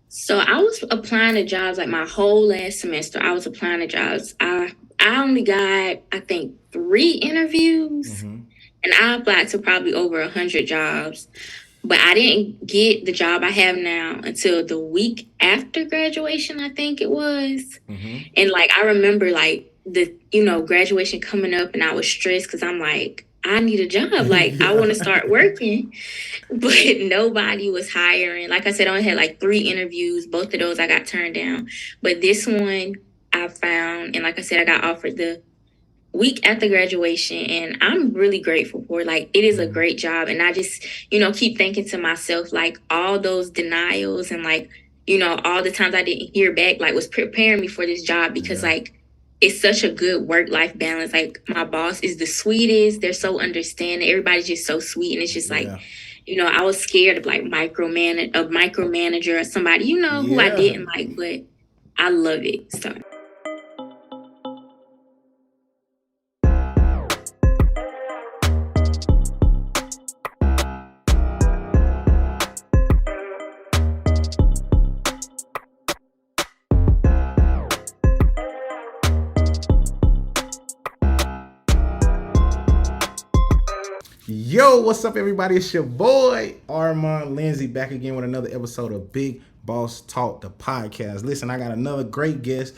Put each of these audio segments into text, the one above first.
So I was applying to jobs like my whole last semester. I was applying to jobs. I only got, I think, 3 interviews, Mm-hmm. and I applied to probably over 100 jobs. But I didn't get the job I have now until the week after graduation, I think it was. Mm-hmm. And like I remember like the graduation coming up, and I was stressed because I'm like, I need a job. Like I want to Yeah. start working, but nobody was hiring. Like I said, I only had like 3 interviews. Both of those I got turned down. But this one I found, and like I said, I got offered the week after graduation, and I'm really grateful for it. Like it is a Mm-hmm. great job, and I just keep thinking to myself like all those denials and like all the times I didn't hear back like was preparing me for this job because Yeah. like it's such a good work-life balance. Like my boss is the sweetest, they're so understanding, everybody's just so sweet, and it's just like Yeah. I was scared of like micromanager or somebody who I Yeah. didn't like, but I love it. So Yo, what's up, everybody? It's your boy Armand Lindsay back again with another episode of Big Boss Talk, the podcast. Listen, I got another great guest.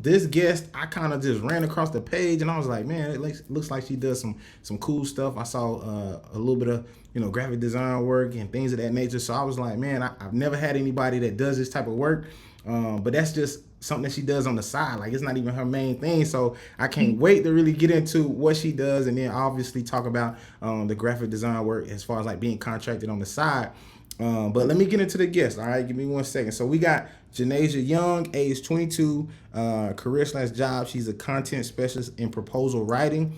This guest, I kind of just ran across the page and I was like, man, it looks like she does some cool stuff. I saw a little bit of graphic design work and things of that nature. So I was like, man, I've never had anybody that does this type of work. But that's just something that she does on the side. Like it's not even her main thing. So I can't wait to really get into what she does and then obviously talk about the graphic design work as far as like being contracted on the side. But let me get into the guest. All right, give me 1 second. So we got Janaizha Young, age 22, career/job. She's a content specialist in proposal writing.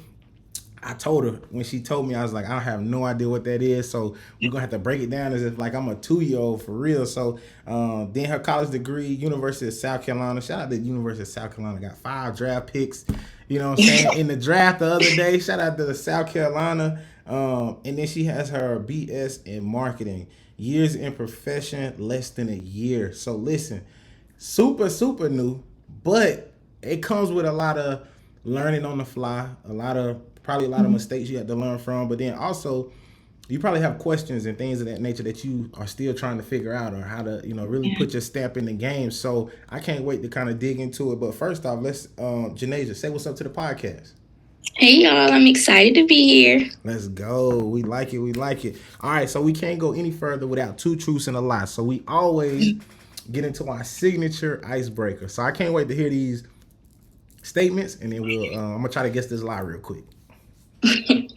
I told her when she told me, I was like, I have no idea what that is. So we're gonna have to break it down as if like I'm a 2-year-old for real. So then her college degree, University of South Carolina. Shout out to the University of South Carolina. Got 5 draft picks. You know what I'm saying? In the draft the other day. Shout out to South Carolina. And then she has her BS in marketing. Years in profession, less than a year. So listen, super new, but it comes with a lot of learning on the fly, probably a lot of mistakes you have to learn from, but then also you probably have questions and things of that nature that you are still trying to figure out or how to really put your stamp in the game. So I can't wait to kind of dig into it. But first off, let's Janaizha, say what's up to the podcast. hey y'all, I'm excited to be here. Let's go. We like it. We like it. All right. So we can't go any further without 2 truths and a lie. So we always get into our signature icebreaker. So I can't wait to hear these statements, and then I'm gonna try to guess this lie real quick.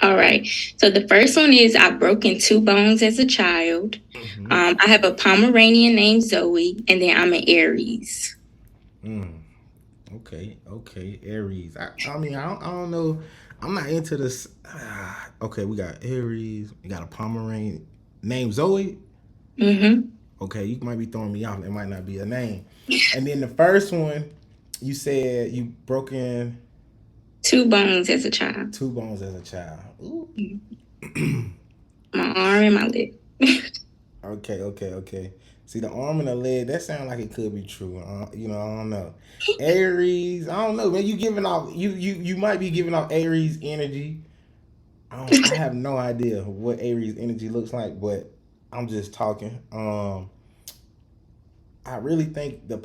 All right. So the first one is I've broken 2 bones as a child. Mm-hmm. I have a Pomeranian named Zoe, and then I'm an Aries. Mm. Okay, Aries. I mean, I don't know. I'm not into this. Okay, we got Aries. We got a Pomeranian named Zoe. Mm-hmm. Okay, you might be throwing me off. It might not be a name. And then the first one, you said you broken 2 bones as a child. 2 bones as a child. Ooh. My arm and my leg. Okay. See, the arm and the leg, that sounds like it could be true. I don't know. Aries, I don't know, man. You giving off you might be giving off Aries energy. I have no idea what Aries energy looks like, but I'm just talking. I really think the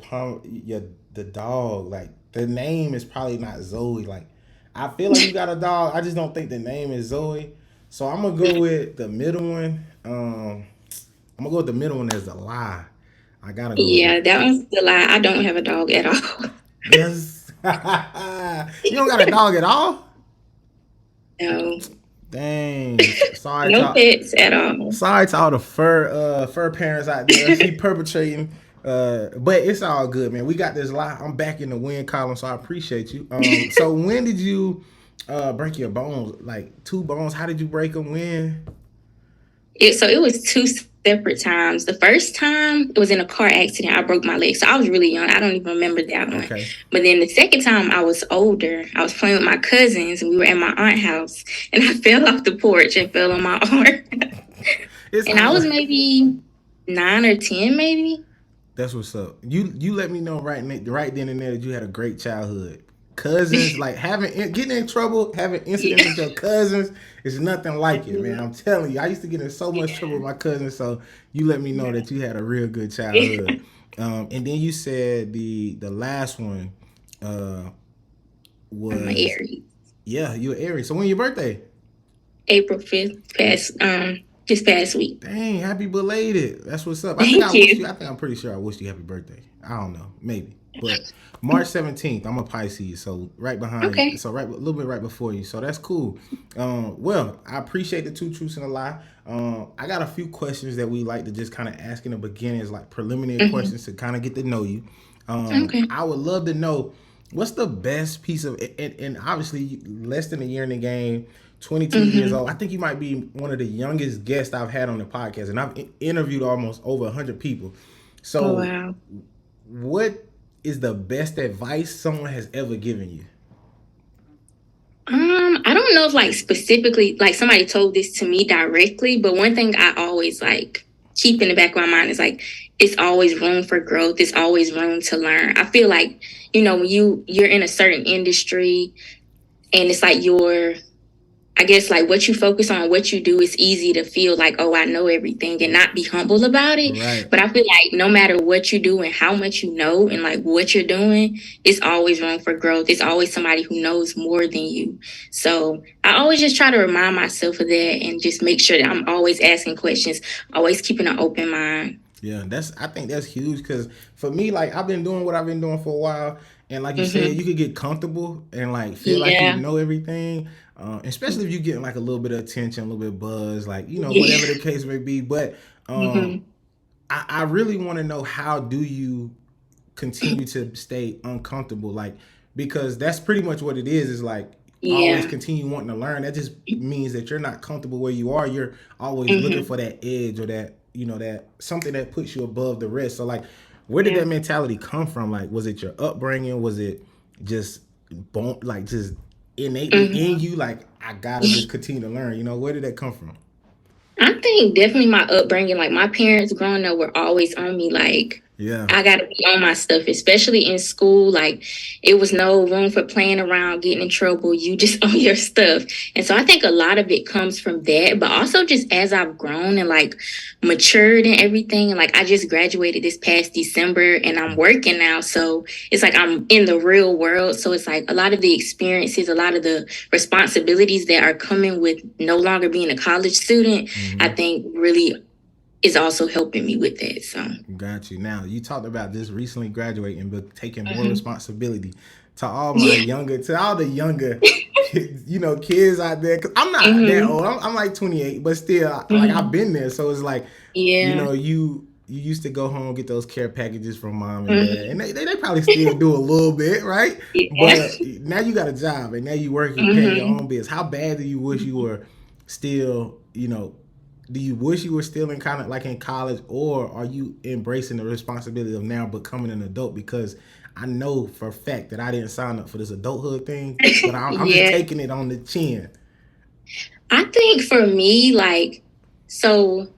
dog, like the name is probably not Zoe. Like I feel like you got a dog. I just don't think the name is Zoe. So I'm gonna go with the middle one. I'm gonna go with the middle one as the lie. I gotta go with Yeah, it. that one's the lie. I don't have a dog at all. Yes. You don't got a dog at all? No, Dang. no pets at all. Sorry to all the fur parents out there. She perpetrating. But it's all good, man. We got this lie. I'm back in the win column, so I appreciate you. So when did you break your bones? Like 2 bones? How did you break them? When? So it was 2 separate times. The first time it was in a car accident. I broke my leg. So I was really young. I don't even remember that one. Okay. But then the second time I was older. I was playing with my cousins and we were at my aunt's house, and I fell off the porch and fell on my arm. It's And I all was maybe 9 or 10, maybe. That's what's up. You let me know right then and there that you had a great childhood. Cousins, like getting in trouble, having incidents Yeah. with your cousins is nothing like it, man. I'm telling you, I used to get in so much trouble with my cousins. So you let me know that you had a real good Yeah. childhood. And then you said the last one uh, I'm an was Aries. yeah, you're Aries. So when your birthday? April 5th, just past week. Dang, happy belated. That's what's up. Thank you. I think I'm pretty sure I wish you happy birthday. I don't know, maybe. But March 17th, I'm a Pisces, so right behind you. Okay. So right a little bit right before you. So that's cool. Well, I appreciate the two truths and a lie. I got a few questions that we like to just kind of ask in the beginning, is like preliminary Hmm. questions to kind of get to know you. Okay. I would love to know what's the best piece of and obviously less than a year in the game, 22 years Hmm. old. I think you might be one of the youngest guests I've had on the podcast, and I've interviewed almost over 100 people. Oh So, wow. what is the best advice someone has ever given you? I don't know if like specifically like somebody told this to me directly, but one thing I always like keep in the back of my mind is like it's always room for growth. It's always room to learn. I feel like, when you're in a certain industry and it's like I guess like what you focus on, what you do, is easy to feel like, oh, I know everything and not be humble about it. Right. But I feel like no matter what you do and how much you know and like what you're doing, it's always room for growth. It's always somebody who knows more than you. So I always just try to remind myself of that and just make sure that I'm always asking questions, always keeping an open mind. Yeah, I think that's huge because for me, like I've been doing what I've been doing for a while, and like you said, Hmm. you could get comfortable and like feel like you Yeah. know everything, especially if you're getting like a little bit of attention, a little bit of buzz, like whatever Yeah. the case may be. But Hmm. I really want to know, how do you continue to stay uncomfortable, like, because that's pretty much what it is like always Yeah. continue wanting to learn. That just means that you're not comfortable where you are. You're always looking Hmm. for that edge, or that that something that puts you above the rest. So like, where did Yeah. that mentality come from? Like, was it your upbringing? Was it just just innately in Hmm. you, like, I gotta just continue to learn? Where did that come from? I think definitely my upbringing, like my parents growing up were always on me, like Yeah. I gotta be on my stuff, especially in school. Like it was no room for playing around, getting in trouble. You just on your stuff. And so I think a lot of it comes from that, but also just as I've grown and like matured and everything. And like I just graduated this past December and I'm working now. So it's like I'm in the real world. So it's like a lot of the experiences, a lot of the responsibilities that are coming with no longer being a college student, I Mm-hmm. think really is also helping me with that. So Got you. Now, you talked about just recently graduating but taking more mhm. responsibility. To all Yeah. to all the younger kids, kids out there, cuz I'm not that Hmm. old. I'm like 28, but still, like, I've Hmm. been there. So it's like, Yeah. you used to go home, get those care packages from mom and dad, and Hmm. they probably still do a little bit, right? Yeah. But now you got a job, and now you working, paying your Hmm. own bills. How bad do you wish you were still, do you wish you were still in kind of like in college, or are you embracing the responsibility of now becoming an adult? Because I know for a fact that I didn't sign up for this adulthood thing, but I'm just Yeah. taking it on the chin. I think for me, like, so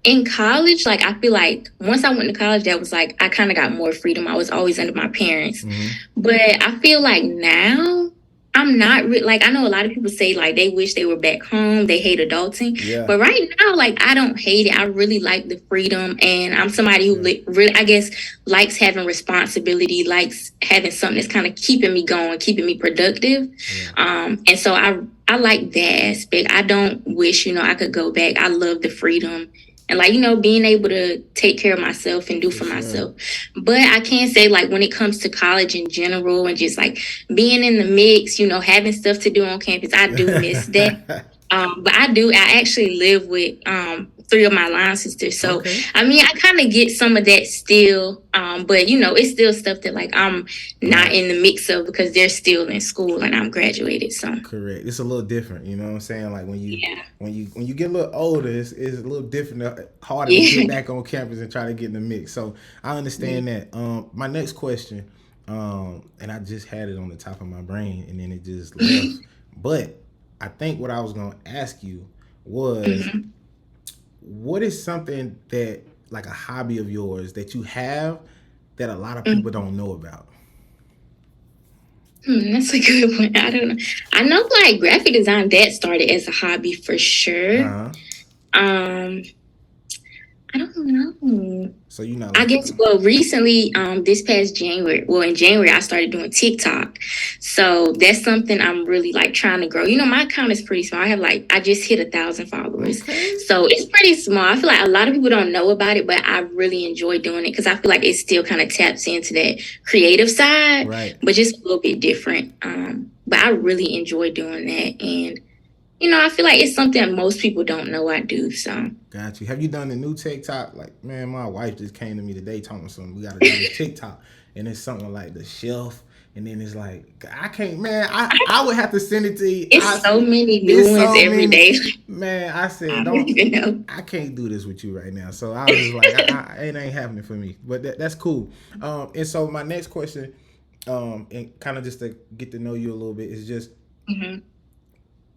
in college, like I feel like once I went to college, that was like I kind of got more freedom. I was always under my parents, Mm-hmm. but I feel like now I'm not like I know a lot of people say like they wish they were back home. They hate adulting, Yeah, but right now, like I don't hate it. I really like the freedom, and I'm somebody who yeah, really, I guess, likes having responsibility, likes having something that's kind of keeping me going, keeping me productive. yeah. And so I like that aspect. I don't wish I could go back. I love the freedom and like being able to take care of myself and do For for sure. myself. But I can say like when it comes to college in general and just like being in the mix, having stuff to do on campus, I do miss that. But I actually live with three of my line sisters. So Okay. I mean I kind of get some of that still. But it's still stuff that like I'm not Right. in the mix of because they're still in school and I'm graduated. So Correct. It's a little different, you know what I'm saying? Like, yeah. when you get a little older, it's a little different, harder to get Yeah. back on campus and try to get in the mix. So I Yeah. understand that. My next question, and I just had it on the top of my brain and then it just left. But I think what I was gonna ask you was, Mhm. what is something that like a hobby of yours that you have that a lot of people don't know about? That's a good one. I don't know. I know like graphic design that started as a hobby for sure. Uh-huh. Um, I don't know. So you know, I like, guess recently, this past January, in January I started doing TikTok. So that's something I'm really like trying to grow. My account is pretty small. I just hit 1,000 followers. okay, So it's pretty small. I feel like a lot of people don't know about it, but I really enjoy doing it because I feel like it still kind of taps into that creative side, right. but just a little bit different. But I really enjoy doing that. And I feel like it's something that most people don't know I do. So Got you. Have you done the new TikTok? Like, man, my wife just came to me today talking about something. We got to do this TikTok, and it's something like the shelf, and then it's like I can't, man. I would have to send it to you. it's so many new It's ones so every many. day. Man, I said I don't even know. I can't do this with you right now. So I was just like, it ain't happening for me. But that's cool. And so my next question, and kind of just to get to know you a little bit, is just Mm-hmm.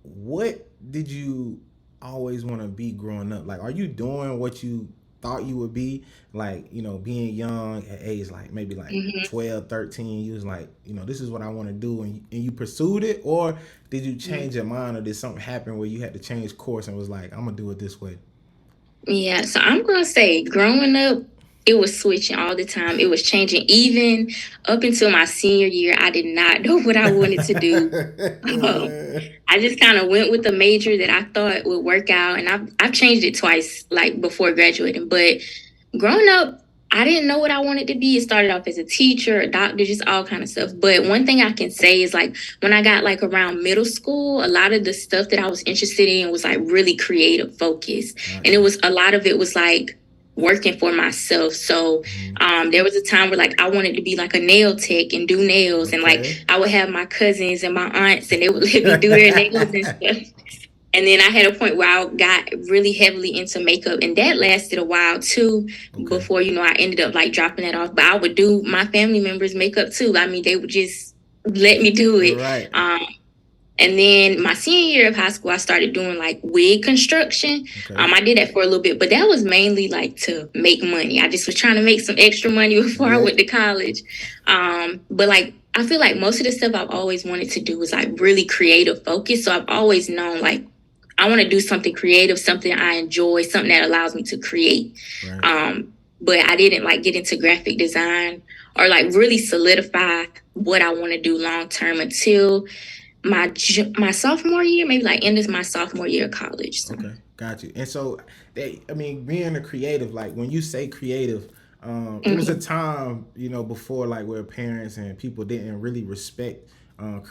what did you always want to be growing up? Like, are you doing what you thought you would be? Like, being young at age, like maybe like Mm-hmm. 12, 13, you was like, this is what I want to do, and you pursued it? Or did you change your mind, or did something happen where you had to change course and was like, I'm going to do it this way? Yeah, so I'm gonna say growing up, it was switching all the time. It was changing. Even up until my senior year, I did not know what I wanted to do. I just kind of went with the major that I thought would work out, and I've changed it twice, like before graduating. But growing up, I didn't know what I wanted to be. It started off as a teacher, a doctor, just all kind of stuff. But one thing I can say is like when I got like around middle school, a lot of the stuff that I was interested in was like really creative focused. And it Gotcha. was a lot of it was like working for myself. So Mhm. there was a time where like I wanted to be like a nail tech and do nails. And like Okay. I would have my cousins and my aunts and they would let me do their nails and stuff. And then I had a point where I got really heavily into makeup, and that lasted a while too. Okay. Before I ended up like dropping that off. But I would do my family members' makeup too. I mean, they would just let me do it. Right. And then my senior year of high school, I started doing like wig construction. Okay. I did that for a little bit, but that was mainly like to make money. I just was trying to make some extra money before I Yeah. went to college. But like I feel like most of the stuff I've always wanted to do was like really creative focused. So I've always known like I want to do something creative, something I enjoy, something that allows me to create. Right. But I didn't like get into graphic design or like really solidify what I want to do long term until my sophomore year, maybe like end of my sophomore year of college. So. Okay, got you. And so, being a creative, like when you say creative, it was a time, before like where parents and people didn't really respect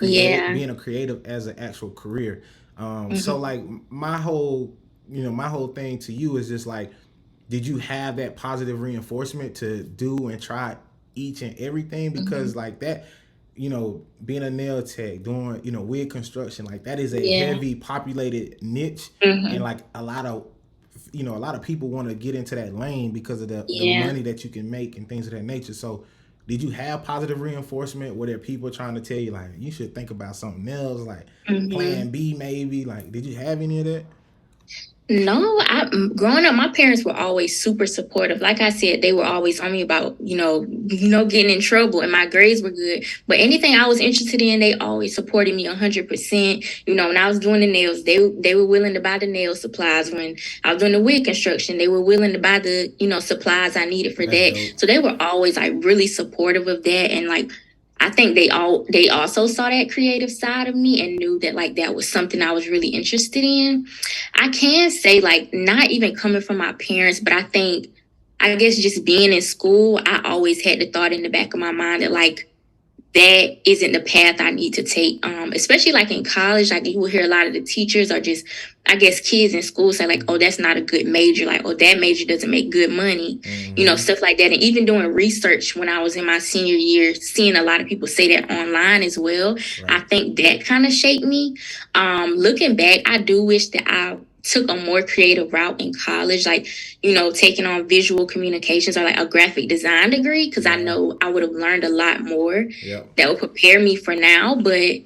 Yeah. being a creative as an actual career. So Mm-hmm. like my whole thing to you is just like, did you have that positive reinforcement to do and try each and everything? Mm-hmm. Because like that, being a nail tech, doing, wig construction, like that is a Yeah. heavy populated niche, and Mm-hmm. like a lot of people want to get into that lane because of the Yeah. money that you can make and things of that nature. So did you have positive reinforcement? Were there people trying to tell you like you should think about something else, like Mm-hmm. plan B maybe? Like, did you have any of that? No, growing up, my parents were always super supportive. Like I said, they were always on me about, getting in trouble, and my grades were good. But anything I was interested in, they always supported me 100%. When I was doing the nails, they were willing to buy the nail supplies. When I was doing the wig construction, they were willing to buy the, supplies I needed for That's that. dope. So they were always like really supportive of that. And like I think they also saw that creative side of me and knew that like that was something I was really interested in. I can say like not even coming from my parents, but I guess just being in school, I always had the thought in the back of my mind that like that isn't the path I need to take. Especially like in college, like you will hear a lot of the teachers or just I guess kids in school say like, oh, that's not a good major, like, oh, that major doesn't make good money, Mm-hmm. stuff like that. And even doing research when I was in my senior year, seeing a lot of people say that online as well, I Right. think that kind of shaped me. Looking back, I do wish that I took a more creative route in college, like taking on visual communications or like a graphic design degree, because I Yeah. know I would have learned a lot more Yep. that would prepare me for now. But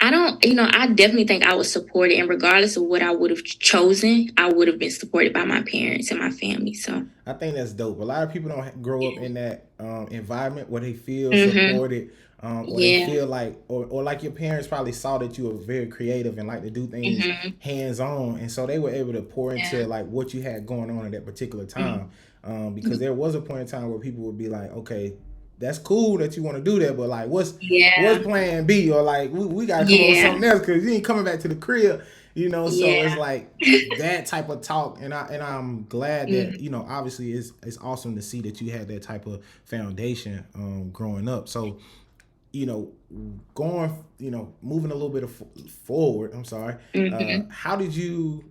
I don't, I definitely think I was supported, and regardless of what I would have chosen, I would have been supported by my parents and my family. So, I think that's dope. A lot of people don't grow up yeah. in that environment where they feel Mm-hmm. supported, or they Yeah. feel like, or like your parents probably saw that you were very creative and like to do things Mm-hmm. hands on, and so they were able to pour into Yeah. like what you had going on at that particular Mm-hmm. time. Because there was a point in time where people would be like, okay, that's cool that you want to do that, but like, what's Yeah. plan B, or like we got to come up with Yeah. something else because you ain't coming back to the crib, you know. So it's Yeah. like that type of talk, and I'm glad that, Mm-hmm. obviously it's awesome to see that you had that type of foundation growing up. So, you know going, moving a little bit forward, I'm sorry, Mm-hmm. how did you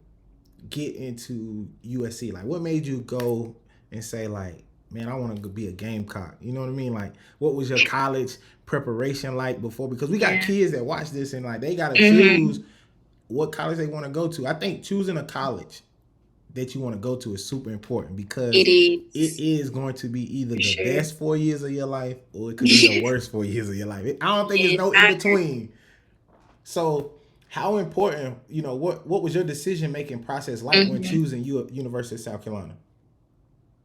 get into USC? Like, what made you go and say like, man, I want to be a Gamecock? You know what I mean? Like, what was your college preparation like before? Because we got Yeah. kids that watch this and like they got to Mm-hmm. choose what college they want to go to. I think choosing a college that you want to go to is super important because It it is is going to be either for the sure. best 4 years of your life or it could be the worst 4 years of your life. I don't think there's Yes, no in I agree. between. So, how important, what was your decision making process like when Mm-hmm. choosing University of South Carolina?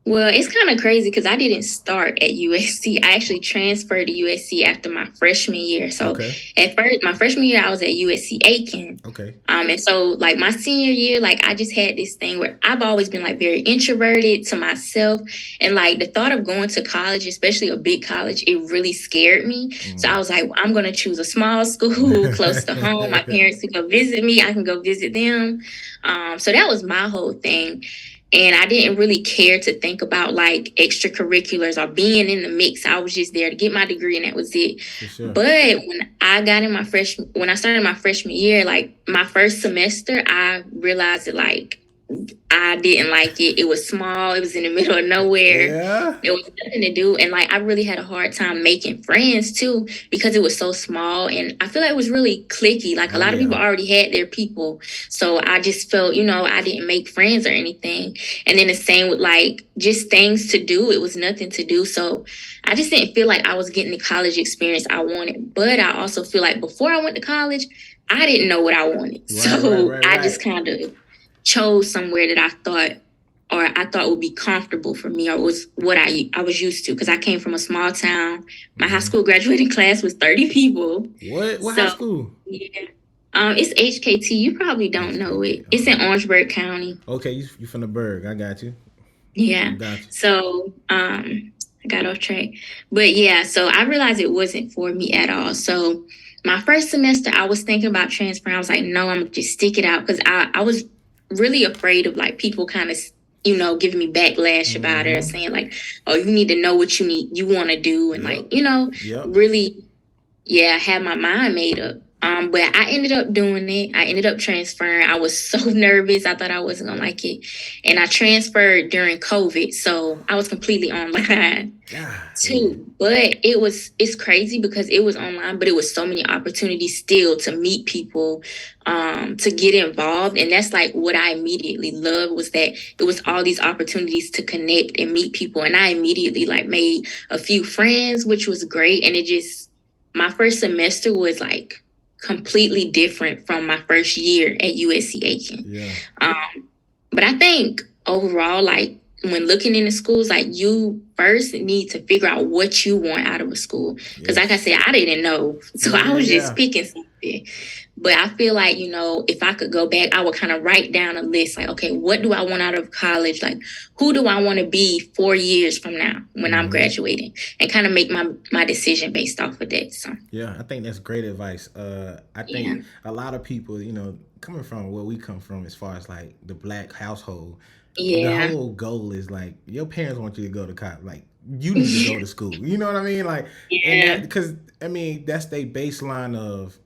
Well, it's kind of crazy because I didn't start at USC. I actually transferred to USC after my freshman year. So Okay. at first, my freshman year, I was at USC Aiken. Okay. And so like my senior year, like I just had this thing where I've always been like very introverted to myself. And like the thought of going to college, especially a big college, it really scared me. So I was like, I'm going to choose a small school close to home. My parents can go visit me. I can go visit them. So that was my whole thing. And I didn't really care to think about like extracurriculars or being in the mix. I was just there to get my degree and that was it. For sure. But when I started my freshman year, like my first semester, I realized that like I didn't like it. It was small. It was in the middle of nowhere. Yeah. There was nothing to do. And like I really had a hard time making friends too because it was so small. And I feel like it was really clicky. Like a Oh lot of people yeah. already had their people. So I just felt, I didn't make friends or anything. And then the same with like just things to do. It was nothing to do. So I just didn't feel like I was getting the college experience I wanted. But I also feel like before I went to college, I didn't know what I wanted. Right. Right. So Right. I just Right. kind of chose somewhere that I thought would be comfortable for me or was what I was used to because I came from a small town. My high Mm-hmm. school graduating class was 30 people. What high So school? yeah. It's HKT. You probably don't know HKT. it. It's in Okay. Orangeburg County. Okay. You from the Berg? I got you. Yeah. Got you. So I got off track. But yeah, so I realized it wasn't for me at all. So my first semester I was thinking about transferring. I was like, no, I'm gonna just stick it out because I was really afraid of like people kind of giving me backlash about it or Mm-hmm. saying like, oh, you need to know what you want to do and Yep. like, Yep. really, yeah, have my mind made up. But I ended up doing it. I ended up transferring. I was so nervous. I thought I wasn't gonna like it. And I transferred during COVID. So I was completely online God. too. But it's crazy because it was online, but it was so many opportunities still to meet people, to get involved. And that's like what I immediately loved was that it was all these opportunities to connect and meet people. And I immediately like made a few friends, which was great. And it just my first semester was like completely different from my first year at USC Aiken. Yeah. But I think overall, like when looking into schools, like you first need to figure out what you want out of a school. Because like I Yes. said, I didn't know. So Yeah. I Yeah. was just Yeah. picking something. But I feel like, if I could go back, I would kind of write down a list like, okay, what do I want out of college? Like, who do I want to be 4 years from now when I'm Mm-hmm. graduating? And kind of make my decision based off of that. So, Yeah, I think that's great advice. I yeah. think a lot of people, coming from where we come from, as far as like the black household, the Yeah. whole goal is like your parents want you to go to college. Like you need to go to school. You know what I mean? Like, and that Yeah. because I mean that's their baseline of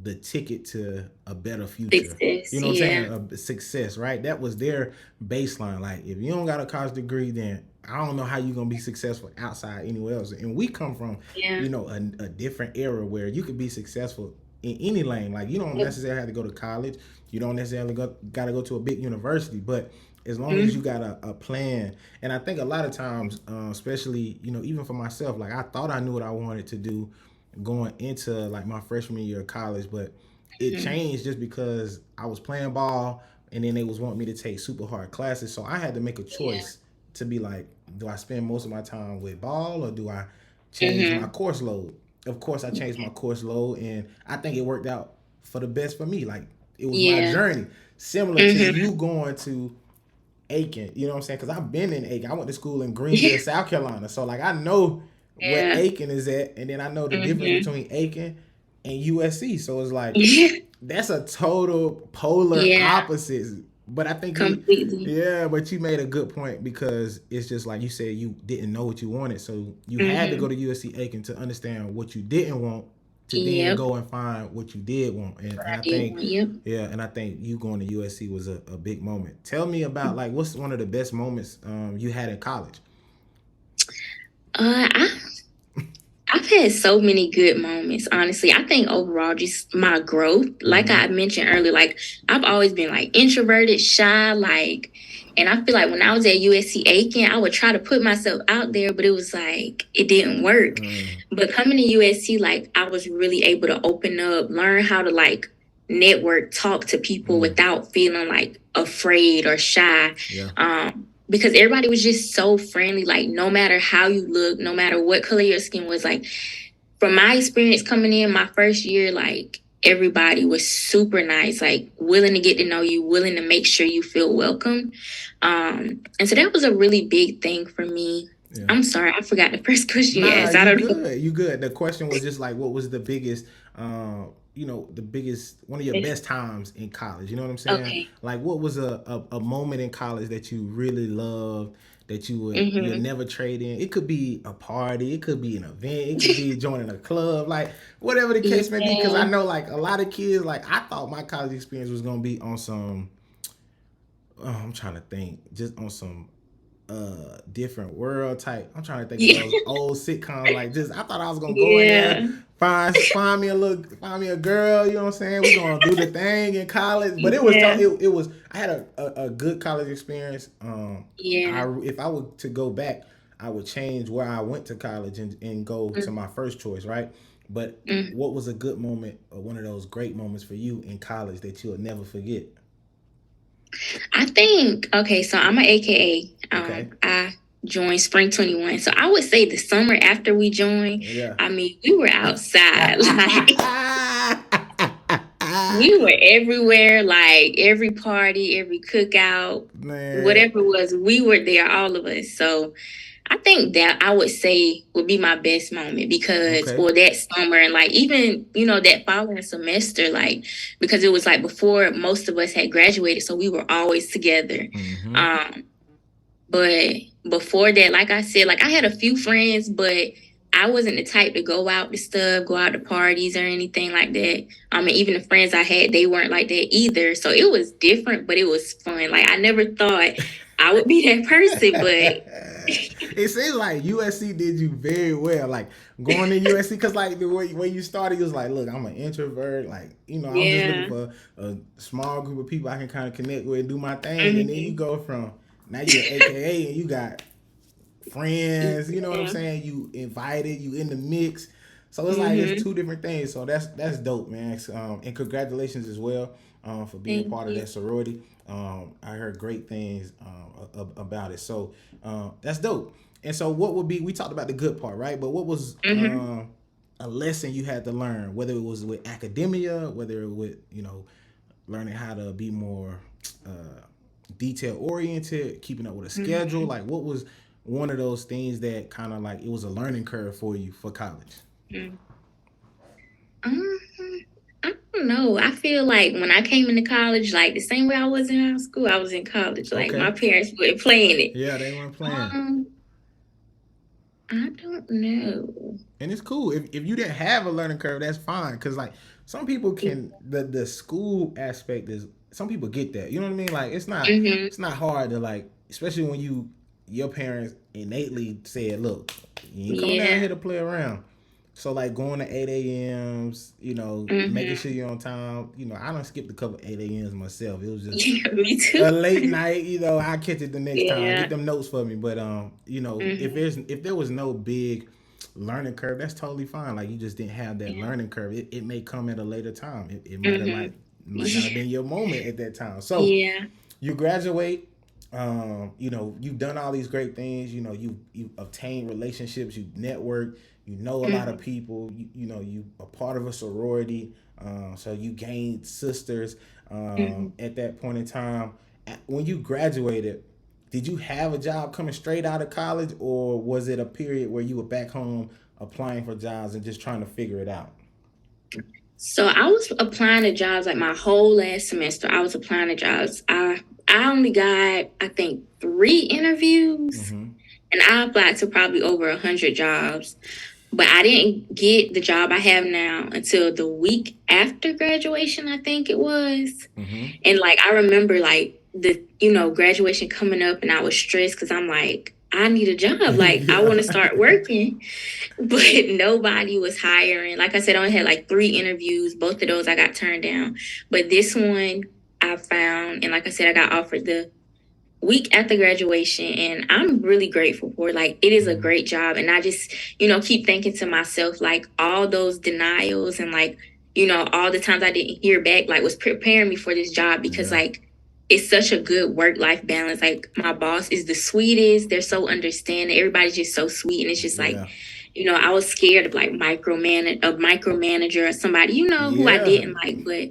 the ticket to a better future. Success. You know what I'm Yeah. saying? A success, right? That was their baseline. Like, if you don't got a college degree, then I don't know how you're gonna be successful outside anywhere else. And we come from, Yeah. a different era where you could be successful in any lane. Like, you don't Yep. necessarily have to go to college. You don't necessarily got to go to a big university, but as long as Mhm. you got a plan. And I think a lot of times, especially, even for myself, like I thought I knew what I wanted to do going into like my freshman year of college, but it changed just because I was playing ball, and then they was wanting me to take super hard classes. So I had to make a Yeah. choice to be like, do I spend most of my time with ball, or do I change my Mhm. course load? Of course, I changed my course load, and I think it worked out for the best for me. Like, it was my Yeah. journey, similar to Mhm. you going to Aiken. You know what I'm saying? Because I've been in Aiken. I went to school in Greenville, South Carolina. So like, I know what Yeah. Aiken is at, and then I know the difference Mhm. between Aiken and USC. So it's like, Yeah. that's a total polar Yeah. opposites. But I think you, Completely. yeah, but you made a good point, because it's just like you said, you didn't know what you wanted. So you had to go Mhm. to USC Aiken to understand what you didn't want, to then Yep. go and find what you did want. And I I did think, one. Yep. yeah, and I think you going to USC was a big moment. Tell me about, like, what's one of the best moments you had in college? I I've had so many good moments, honestly. I think overall, just my growth, like Mm-hmm. I mentioned earlier, like I've always been like introverted, shy, like, and I feel like when I was at USC Aiken, I would try to put myself out there, but it was like it didn't work. But coming to USC, like I was really able to open up, learn how to like network, talk to people without feeling like afraid or shy. Yeah. Because everybody was just so friendly. Like no matter how you look, no matter what color your skin was, like from my experience coming in my first year, like everybody was super nice, like willing to get to know you, willing to make sure you feel welcome. And so that was a really big thing for me. Yeah. I'm sorry, I forgot the first question you Nah, asked. I you don't know. good. You good. The question was just like, what was the biggest, the biggest, one of your best times in college? You know what I'm saying? Okay. Like, what was a moment in college that you really loved, that you'll Mm-hmm. never trade in? It could be a party, it could be an event, it could be joining a club, like whatever the case may be. Because I Yeah. know, like, a lot of kids, like, I thought my college experience was gonna be on some. Oh, I'm trying to think, just on some different world type. I'm trying to think of Yeah. those old sitcoms. Like, just, I thought I was gonna go in there, Yeah. find me a girl. You know what I'm saying? We gonna do the thing in college. But it was Yeah. it was. I had a good college experience. Yeah. If I were to go back, I would change where I went to college, and go to my first choice, right? But Mm-hmm. what was a good moment, or one of those great moments for you in college that you'll never forget? I think okay, so I'm an AKA. Okay. I joined Spring 21. So I would say the summer after we joined, Yeah. I mean, we were outside. Like we were everywhere, like every party, every cookout, Man. whatever it was, we were there, all of us. So I think that I would say would be my best moment because, Okay. or that summer, and like even, that following semester, like, because it was like before most of us had graduated. So we were always together. Mm-hmm. Um, but before that, like I said, like I had a few friends, but I wasn't the type to go out to stuff, go out to parties or anything like that. And even the friends I had, they weren't like that either. So it was different, but it was fun. Like I never thought I would be that person, but It seems like USC did you very well. Like, going to USC, because like the way you started, you was like, look, I'm an introvert. Like, I'm just looking yeah. for a small group of people I can kind of connect with and do my thing. And then you Mhm. go from, now you're AKA, and you got friends. You know what I'm Yeah. saying? You invited, you in the mix. So it's like, it's Mhm. two different things. So that's dope, man. And congratulations as well, for being Thank part of you. that sorority. I heard great things about it. So that's dope. And so, what would be? We talked about the good part, right? But what was Mhm. a lesson you had to learn, whether it was with academia, whether it with learning how to be more uh, detail oriented, keeping up with a schedule? Mhm. Like, what was one of those things that kind of like, it was a learning curve for you for college? Mhm. Um, I don't know. I feel like when I came into college, like the same way I was in high school, I was in college. Like my Okay. parents were playing it. Yeah, they weren't playing. Um, I don't know. And it's cool if you didn't have a learning curve, that's fine, because like, some people can, the school aspect is, some people get that, you know what I mean? Like, Mm-hmm. it's not hard to, like, especially when your parents innately said, look, you ain't coming down Yeah. here to play around. So like, going to 8 a.m.s, making Mm-hmm. sure you're on time. I don't skip a couple 8 a.m.s myself. It was just Yeah, me a too. late night. I catch it the next time. Get Yeah. them notes for me. But if Mm-hmm. there was no big learning curve, that's totally fine. Like you just didn't have that Yeah. learning curve. It may come at a later time. It might have Mhm. might not have been your moment at that time. So Yeah. you graduate. You know, you've done all these great things. You know, you obtained relationships. You network. You know a lot of Mhm. people. You know, you are part of a sorority. So you gained sisters. Mhm. At that point in time, when you graduated, did you have a job coming straight out of college, or was it a period where you were back home applying for jobs and just trying to figure it out? So I was applying to jobs like my whole last semester. I was applying to jobs. I only got I think 3 interviews, Mm-hmm. and I applied to probably over 100 jobs. But I didn't get the job I have now until the week after graduation. I think it was. Mm-hmm. And like I remember like the graduation coming up, and I was stressed because I'm like, I need a job. Like I want to Yeah. start working. But nobody was hiring. Like I said, I only had like 3 interviews. Both of those I got turned down. But this one I found, and like I said, I got offered the week after graduation, and I'm really grateful for it. Like it is a Mm-hmm. great job, and I just keep thinking to myself like all those denials and like all the times I didn't hear back like was preparing me for this job, because Yeah. like it's such a good work-life balance. Like my boss is the sweetest. They're so understanding. Everybody's just so sweet, and it's just like Yeah. I was scared of like micromanager or somebody who I Yeah. didn't like, but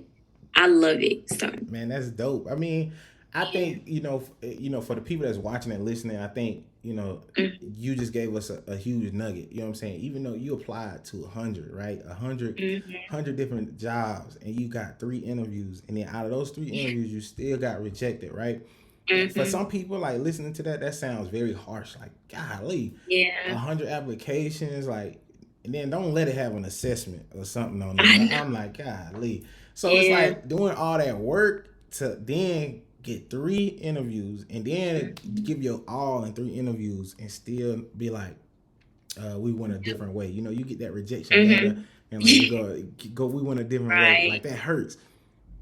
I love it. So Man, that's dope. I mean, I think for the people that's watching and listening, I think you just gave us a huge nugget. You know what I'm saying? Even though you applied to 100, right? 100, mm-hmm. 100 different jobs, and you got 3 interviews, and then out of those 3 interviews, you still got rejected, right? For Mm-hmm. some people, like listening to that, that sounds very harsh. Like, golly, Yeah, 100 applications, like, and then don't let it have an assessment or something on there. I know. I'm like, golly. So it's Yeah. like doing all that work to then get 3 interviews and then Mhm. give your all in 3 interviews and still be like, we went a different way. You get that rejection letter Mhm. and like we went a different way. Right. Like that hurts.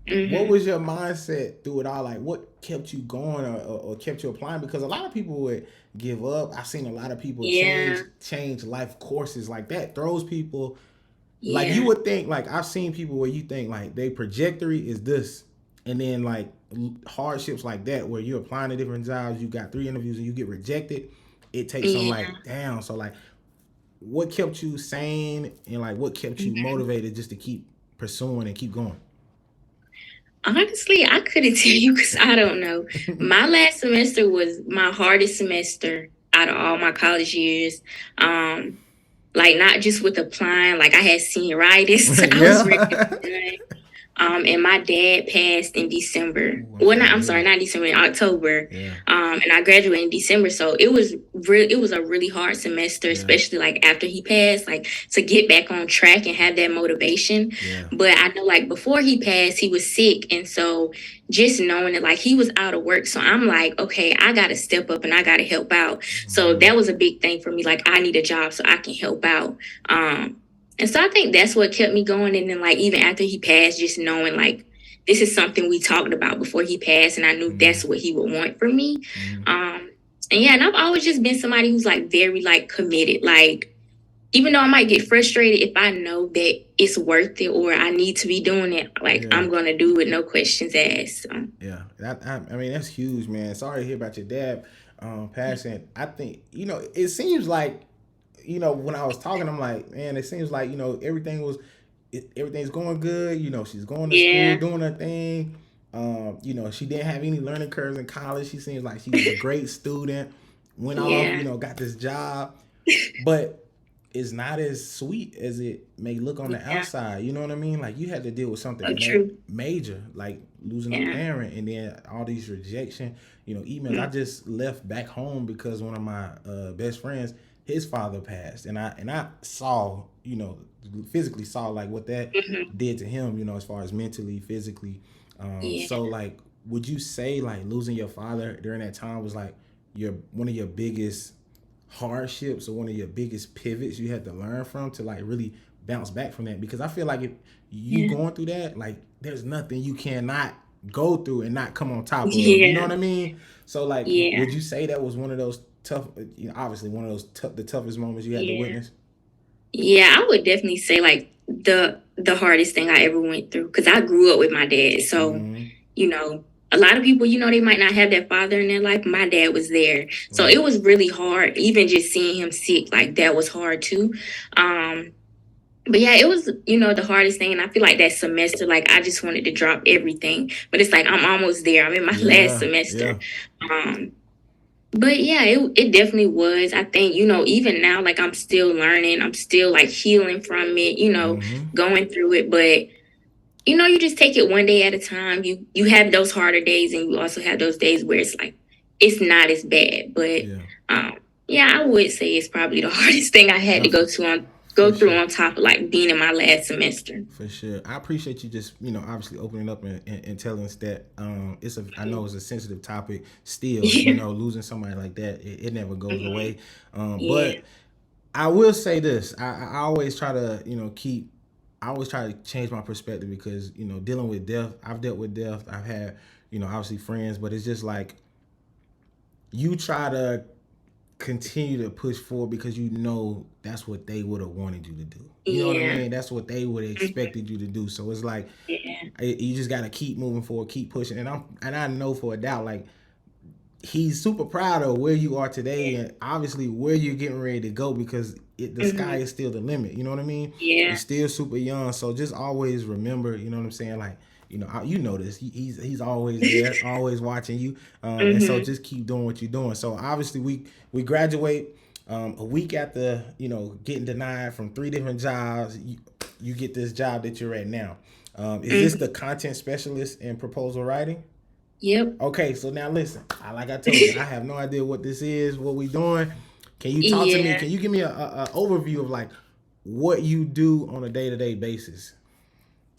What Mhm. was your mindset through it all? Like, what kept you going, or kept you applying? Because a lot of people would give up. I've seen a lot of people Yeah. change life courses. Like that throws people. Like you Yeah. would think. Like I've seen people where you think like their trajectory is this, and then like hardships like that where you're applying to different jobs. You got 3 interviews and you get rejected. It takes them Yeah. like down. So like, what kept you sane, and like what kept you Mhm. motivated just to keep pursuing and keep going? Honestly, I couldn't tell you because I don't know. My last semester was my hardest semester out of all my college years. Um, like not just with applying, like I had senioritis. I was ready to Yeah. be done. And my dad passed in December. Ooh, I'm Well, sorry not to I'm hear sorry, that. not December, in October. Yeah. And I graduated in December, so it was it was a really hard semester, Yeah. especially like after he passed, like to get back on track and have that motivation. Yeah. But I know like before he passed, he was sick, and so just knowing that like he was out of work, so I'm like, okay, I got to step up and I got to help out. So Mm-hmm. that was a big thing for me. Like I need a job so I can help out. And so I think that's what kept me going. And then like even after he passed, just knowing like this is something we talked about before he passed, and I knew Mm-hmm. that's what he would want for me. Mm-hmm. And yeah, and I've always just been somebody who's like very like committed. Like even though I might get frustrated, if I know that it's worth it or I need to be doing it, like Yeah. I'm gonna do it, no questions asked. So. Yeah. I mean, that's huge, man. Sorry to hear about your dad passing. I think it seems like when I was talking, I'm like, man, it seems like everything's going good. She's going to school, Yeah, doing her thing. She didn't have any learning curves in college. She seems like she was a great student. Went off, yeah, got this job, but it's not as sweet as it may look on the yeah. outside. You know what I mean? Like you had to deal with So something true. major, like losing a Yeah. parent, and then all these rejection. Emails. I Mm. just left back home because one of my best friends, his father passed, and I saw, physically saw like what that Mhm. did to him. As far as mentally, physically. Yeah. So like, would you say like losing your father during that time was like your one of your biggest hardships or one of your biggest pivots you had to learn from to like really bounce back from that? Because I feel like if you Yeah. going through that, like there's nothing you cannot go through and not come on top of. You know Yeah. what I mean? So like, Yeah. would you say that was one of those tough, obviously one of those the toughest moments you had to Yeah. witness? Yeah, I would definitely say like the hardest thing I ever went through, because I grew up with my dad. So, Mm-hmm. you know, a lot of people, they might not have that father in their life. My dad was there. So Right. it was really hard. Even just seeing him sick, like that was hard too. Um, but yeah, it was, the hardest thing. And I feel like that semester, like I just wanted to drop everything. But it's like I'm almost there. I'm in my last Yeah. semester. Yeah. Um, but yeah, it definitely was. I think, even now, like I'm still learning, I'm still like healing from it, Mm-hmm. going through it. But you just take it one day at a time. You have those harder days, and you also have those days where it's like it's not as bad. But Yeah. um yeah, I would say it's probably the hardest thing I had No, to for go through, sure. on top of like being in my last semester. For sure. I appreciate you just, obviously opening up and telling us that I know it's a sensitive topic still, Yeah. losing somebody like that, it never goes Mhm. away. Yeah. But I will say this. I always try to, I always try to change my perspective because, dealing with death, I've dealt with death. I've had, obviously friends, but it's just like you try to continue to push forward because that's what they would have wanted you to do. You know what I Yeah. mean? That's what they would have Mhm. expected you to do. So it's like Yeah. you just got to keep moving forward, keep pushing. And I know for a doubt, like he's super proud of where you are today and obviously where you're getting ready to go because the sky Mhm. is still the limit. You know what I mean? You're Yeah. still super young, so just always remember. You know what I'm saying? Like you know this. He's always there, always watching you, and so Mhm. just keep doing what you're doing. So obviously we graduate a week after getting denied from 3 different jobs. You get this job that you're at now. Is this the Mhm. content specialist in proposal writing? Yep. Okay, so now listen. Like I told you, I have no idea what this is, what we doing. Can you talk to me? Yeah. Can you give me a overview of like what you do on a day-to-day basis?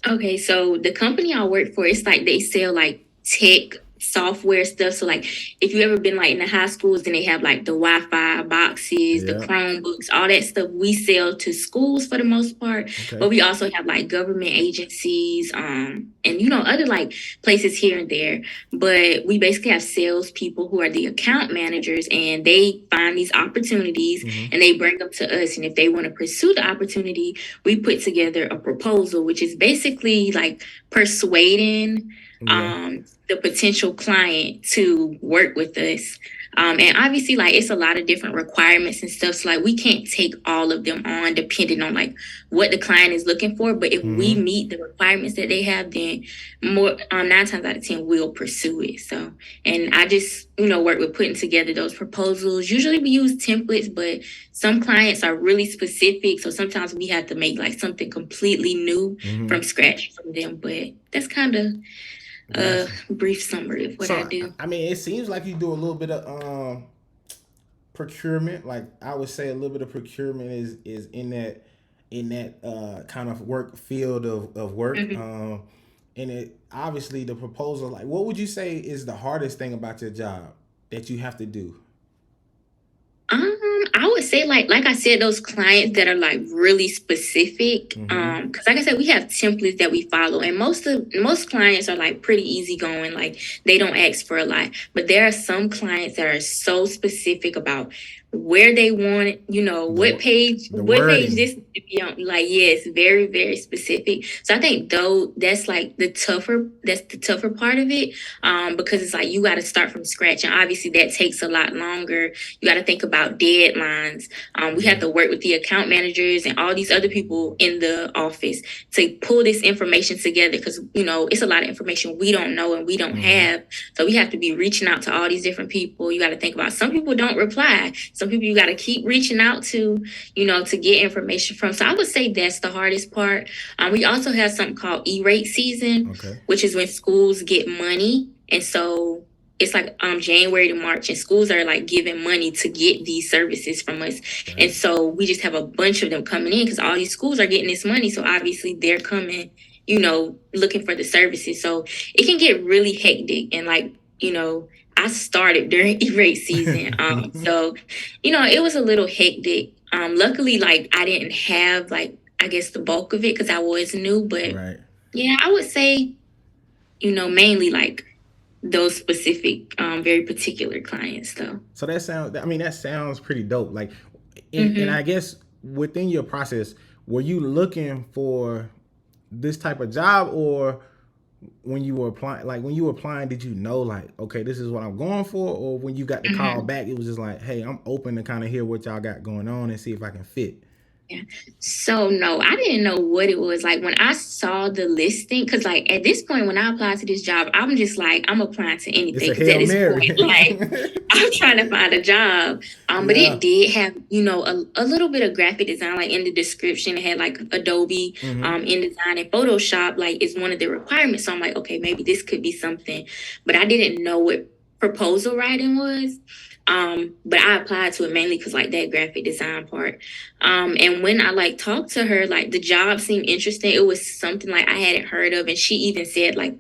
Okay, so the company I work for, it's like they sell like tech software stuff. So like if you ever been like in the high schools, then they have like the Wi-Fi boxes, the Yeah. Chromebooks, all that stuff we sell to schools for the most part. Okay. But we also have like government agencies, and other like places here and there. But we basically have salespeople who are the account managers, and they find these opportunities Mm-hmm. and they bring them to us. And if they want to pursue the opportunity, we put together a proposal, which is basically like persuading Yeah. the potential client to work with us. And obviously, like it's a lot of different requirements and stuff. So like we can't take all of them on depending on like what the client is looking for. But if we Mm-hmm. meet the requirements that they have, then more 9 times out of 10 we'll pursue it. So, and I just work with putting together those proposals. Usually we use templates, but some clients are really specific, so sometimes we have to make like something completely new Mm-hmm. from scratch from them. But that's kind of a Gotcha. brief summary of what So I do. I mean, it seems like you do a little bit of procurement. Like I would say, a little bit of procurement is in that kind of work field of work. Mhm. And it obviously the proposal. Like, what would you say is the hardest thing about your job that you have to do? I would say like I said, those clients that are like really specific. Mm-hmm. Because like I said, we have templates that we follow, and most clients are like pretty easygoing. Like they don't ask for a lot, but there are some clients that are so specific about where they want it. The the what page wording. this needs to be on. Like yes, very very specific. So I think though that's the tougher part of it. Because it's like you got to start from scratch, and obviously that takes a lot longer. You got to think about deadlines. We Yeah. have to work with the account managers and all these other people in the office to pull this information together because, it's a lot of information we don't know and we don't Mm-hmm. have. So we have to be reaching out to all these different people. You got to think about some people don't reply. Some people you got to keep reaching out to get information from. So I would say that's the hardest part. We also have something called E-rate season, Okay. which is when schools get money. And so it's like January to March, and schools are like giving money to get these services from us. And Right. so we just have a bunch of them coming in because all these schools are getting this money. So obviously they're coming, looking for the services. So it can get really hectic. And like, I started during E-rate season. So, it was a little hectic. Luckily, like I didn't have like, I guess the bulk of it because I was new. But Right. yeah, I would say, mainly like those specific, very particular clients, though. So that sounds. I mean, that sounds pretty dope. Like, and I Mm-hmm. guess within your process, were you looking for this type of job, or when you were applying, like when you were applying, did you know like, okay, this is what I'm going for? Or when you got the call Mhm. back, it was just like, hey, I'm open to kind of hear what y'all got going on and see if I can fit. Yeah. So no, I didn't know what it was like when I saw the listing. Because like at this point, when I applied to this job, I'm just like I'm applying to It's anything. a Because at Hail this point, like Mary. I'm trying to find a job. But Yeah. it did have a little bit of graphic design like in the description. It had like Adobe, Mm-hmm. InDesign and Photoshop like is one of the requirements. So I'm like, okay, maybe this could be something. But I didn't know what proposal writing was. But I applied to it mainly because like that graphic design part. And when I like talked to her, like the job seemed interesting. It was something like I hadn't heard of. And she even said, like,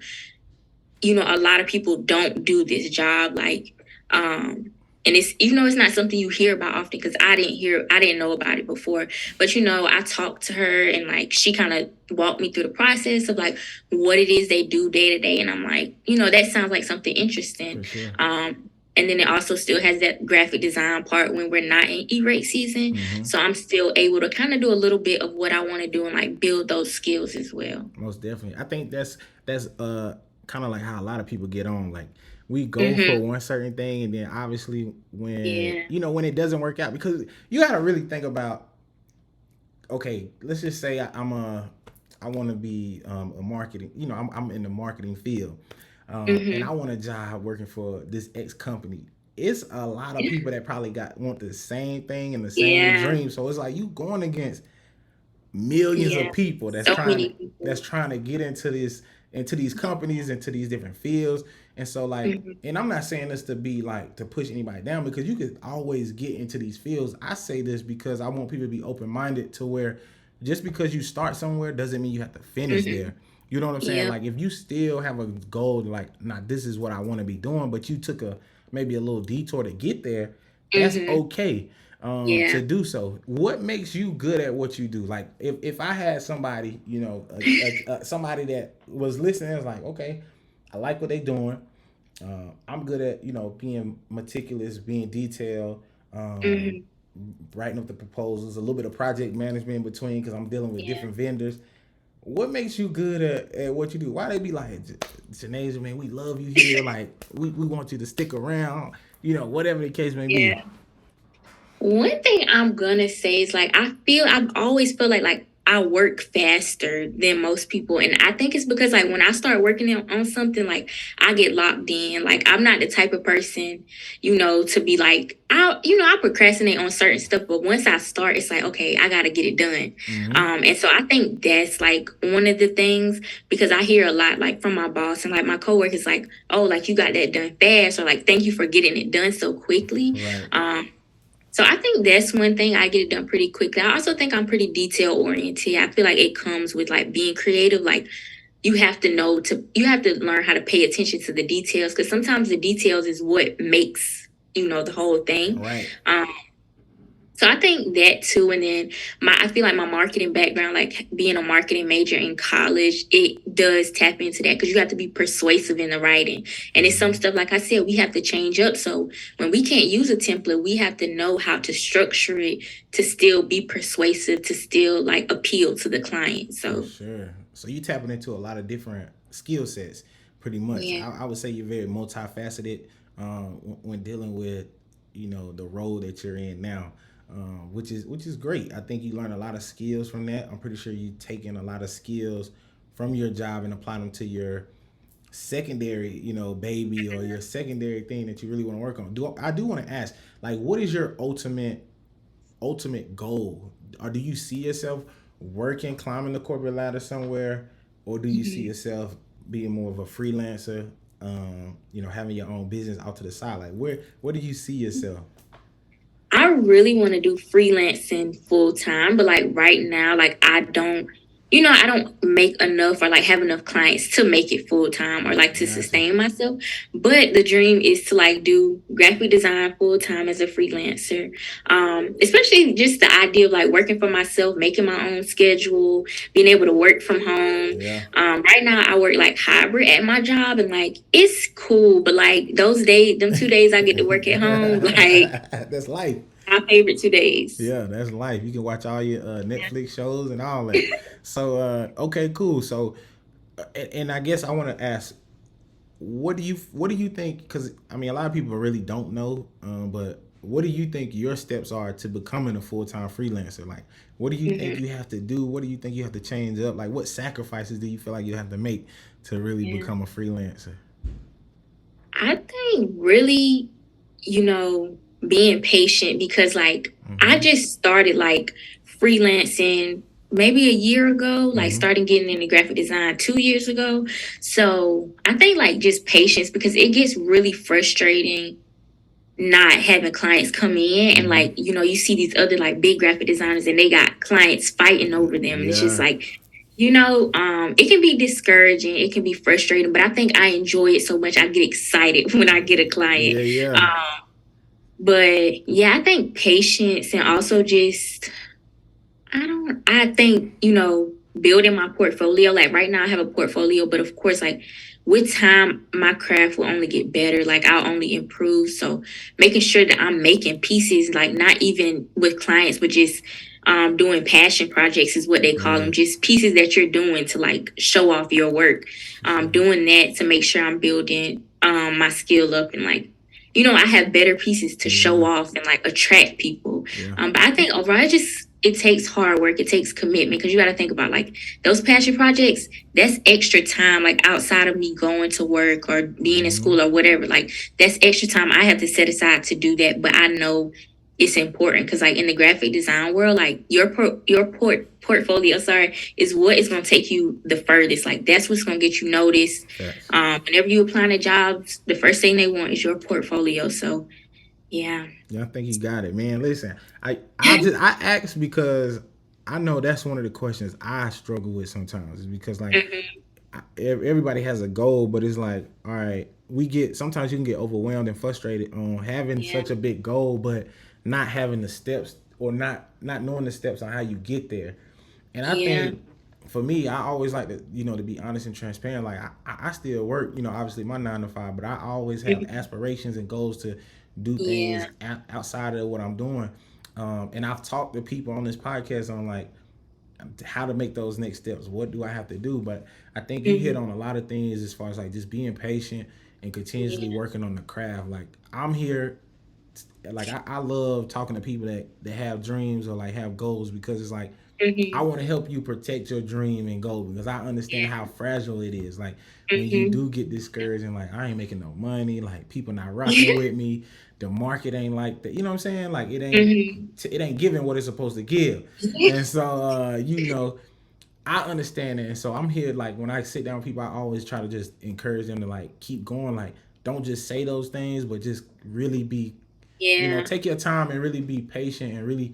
a lot of people don't do this job. Like, and it's even though it's not something you hear about often, because I didn't know about it before. But I talked to her and like she kind of walked me through the process of like what it is they do day to day. And I'm like, that sounds like something interesting. For sure. And then it also still has that graphic design part when we're not in E-rate season. Mm-hmm. So I'm still able to kind of do a little bit of what I want to do and like build those skills as well. Most definitely. I think that's kind of like how a lot of people get on. Like we go for Mm-hmm. one certain thing, and then obviously when Yeah. when it doesn't work out, because you got to really think about. Okay, let's just say I want to be a marketing. I'm in the marketing field, and I Mm-hmm. want a job working for this X company. It's a lot of people that probably want the same thing and the same Yeah. dream. So it's like you going against millions of Yeah. people So many people. that's trying to get into these companies, into these different fields. And so like, Mhm. and I'm not saying this to be like to push anybody down, because you could always get into these fields. I say this because I want people to be open-minded to where just because you start somewhere doesn't mean you have to finish Mhm. there. You know what I'm saying? Yep. Like if you still have a goal to like, nah, this is what I want to be doing, but you took a maybe a little detour to get there, that's Mhm. okay Yeah. to do so. What makes you good at what you do? Like if I had somebody, somebody that was listening, was like, okay, I like what they doing. I'm good at being meticulous, being detailed, um, Mhm. writing up the proposals, a little bit of project management in between because I'm dealing with Yeah. different vendors. What makes you good at what you do? Why they be like, Janaizha, man, we love you here. Like we want you to stick around. Whatever the case may be. Yeah. One thing I'm gonna say is like I've always felt like I work faster than most people, and I think it's because like when I start working on something, like I get locked in. Like I'm not the type of person, to be like I procrastinate on certain stuff, but once I start, it's like okay, I gotta get it done. Mm-hmm. And so I think that's like one of the things because I hear a lot like from my boss and like my coworkers like, oh, like you got that done fast, or like thank you for getting it done so quickly. Right. So I think that's one thing I get it done pretty quickly. I also think I'm pretty detail oriented. I feel like it comes with like being creative. Like you have to learn how to pay attention to the details because sometimes the details is what makes the whole thing. Right. Um, so I think that too, and then I feel like my marketing background, like being a marketing major in college, it does tap into that because you have to be persuasive in the writing, and it's some Mm-hmm. stuff like I said we have to change up. So when we can't use a template, we have to know how to structure it to still be persuasive, to still like appeal to the client. For So sure. So you tapping into a lot of different skill sets, pretty much. yeah, I would say you're very multifaceted when dealing with the role that you're in now, which is great. I think you learn a lot of skills from that. I'm pretty sure you taking a lot of skills from your job and apply them to your secondary, baby, or your secondary thing that you really want to work on. I do want to ask, like, what is your ultimate goal? Or do you see yourself working, climbing the corporate ladder somewhere, or do you see mhm. yourself being more of a freelancer? Having your own business out to the side. Like, where do you see yourself? I really want to do freelancing full time, but like right now, like I don't make enough or like have enough clients to make it full time or like to Gotcha. sustain myself. But the dream is to like do graphic design full time as a freelancer. Especially just the idea of like working for myself, making my own schedule, being able to work from home. Yeah. Right now I work like hybrid at my job and like it's cool, but like those days, them 2 days I get to work at home, like That's life. My favorite 2 days. Yeah, that's life. You can watch all your Netflix shows and all that. So okay, cool. So and I guess I want to ask, what do you think? Because I mean, a lot of people really don't know, but what do you think your steps are to becoming a full time freelancer? Like, what do you think Hmm. you have to do? What do you think you have to change up? Like, what sacrifices do you feel like you have to make to really Yeah. become a freelancer? I think really, you know, being patient because like I Mm-hmm. just started like freelancing maybe a year ago, like Mm-hmm. starting getting into graphic design 2 years ago. So I think like just patience because it gets really frustrating not having clients come in and Mm-hmm. like, you see these other like big graphic designers and they got clients fighting over them. And it's just Yeah. like, it can be discouraging, it can be frustrating, but I think I enjoy it so much. I get excited when I get a client. Yeah. Yeah. Um, but yeah, I think patience and also just I think, building my portfolio, like right now I have a portfolio, but of course, like with time, my craft will only get better. Like I'll only improve. So making sure that I'm making pieces, like not even with clients, but just doing passion projects is what they call Yeah. them. Just pieces that you're doing to like show off your work. For sure. Doing that to make sure I'm building my skill up and like, I have better pieces to show Yeah. off and like attract people. Yeah. But I think overall, it takes hard work. It takes commitment because you got to think about like those passion projects. That's extra time, like outside of me going to work or being in Mm-hmm. school or whatever. Like that's extra time I have to set aside to do that. But I know it's important because like in the graphic design world, like portfolio, sorry, is what is going to take you the furthest. Like that's what's going to get you noticed. Facts. Whenever you apply to jobs, the first thing they want is your portfolio. So yeah. Yeah, I think you got it, man. Listen, I asked because I know that's one of the questions I struggle with sometimes. Is because like Mhm. everybody has a goal, but it's like, all right, we get sometimes you can get overwhelmed and frustrated on having Yeah. such a big goal, but not having the steps or not knowing the steps on how you get there. And I Yeah. think for me, I always like to, to be honest and transparent. Like I still work, obviously my 9 to 5, but I always have Mhm. aspirations and goals to do Yeah. things outside of what I'm doing. And I've talked to people on this podcast on like how to make those next steps. What do I have to do? But I think you hit Mhm. on a lot of things as far as like just being patient and continuously Yeah. working on the craft. Like I'm here, like I love talking to people that have dreams or like have goals because it's like I Mhm. want to help you protect your dream and goal because I understand how Yeah. fragile it is. Like when you Mhm. do get discouraged and like I ain't making no money, like people not rocking with me, the market ain't like that. You know what I'm saying? Like Mhm. it ain't giving what it's supposed to give. And so I understand it. And so I'm here like when I sit down with people, I always try to just encourage them to like keep going. Like don't just say those things, but just really be, Yeah. take your time and really be patient and really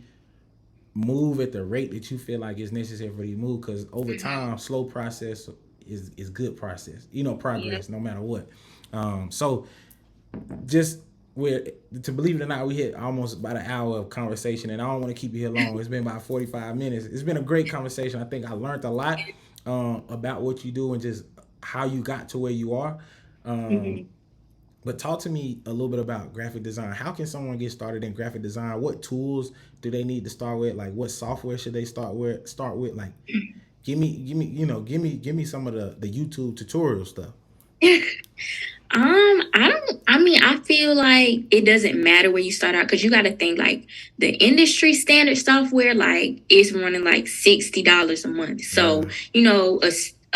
move at the rate that you feel like is necessary for you to move. Because over Mhm. time, slow process is good process. Yeah. Progress no matter what. So just where to believe it or not, we hit almost about an hour of conversation, and I don't want to keep you here long. It's been about 45 minutes. It's been a great conversation. I think I learned a lot about what you do and just how you got to where you are. Um, Mhm. but talk to me a little bit about graphic design. How can someone get started in graphic design? What tools do they need to start with? Like, what software should they start with? Like, give me some of the YouTube tutorial stuff. I mean, I feel like it doesn't matter where you start out because you got to think like the industry standard software, like is running like $60 a month. Yeah, So,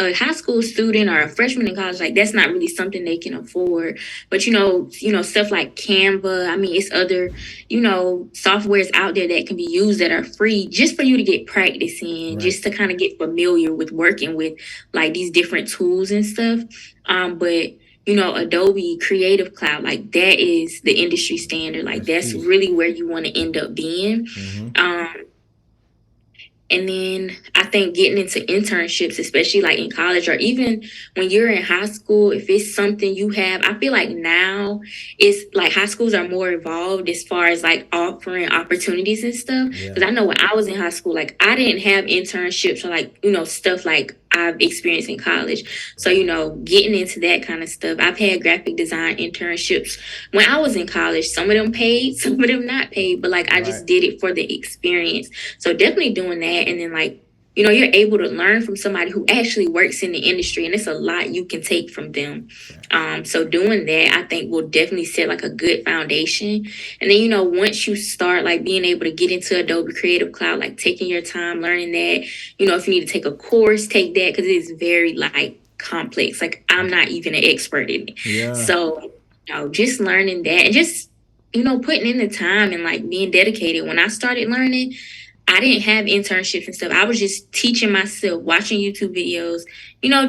a high school student or a freshman in college, like that's not really something they can afford. But stuff like Canva. I mean, it's other, softwares out there that can be used that are free just for you to get practice in, right. just to kind of get familiar with working with like these different tools and stuff. But Adobe Creative Cloud, like that is the industry standard. Like That's that's key. really where you want to end up being. Mm-hmm. Um, And then I think getting into internships, especially like in college or even when you're in high school, if it's something you have, I feel like now it's like high schools are more evolved as far as like offering opportunities and stuff. Yeah. Because I know when I was in high school, like I didn't have internships or like, stuff like I've experienced in college. So, Right. Getting into that kind of stuff. I've had graphic design internships when I was in college. Some of them paid, some of them not paid, but like I Right. just did it for the experience. So definitely doing that. And then like, you're able to learn from somebody who actually works in the industry, and it's a lot you can take from them. So doing that, I think will definitely set like a good foundation. And then, once you start like being able to get into Adobe Creative Cloud, like taking your time learning that, if you need to take a course, take that because it is very like complex. Like I'm not even an expert in it. Yeah. So, just learning that and just, putting in the time and like being dedicated. When I started learning, I didn't have internships and stuff. I was just teaching myself, watching YouTube videos,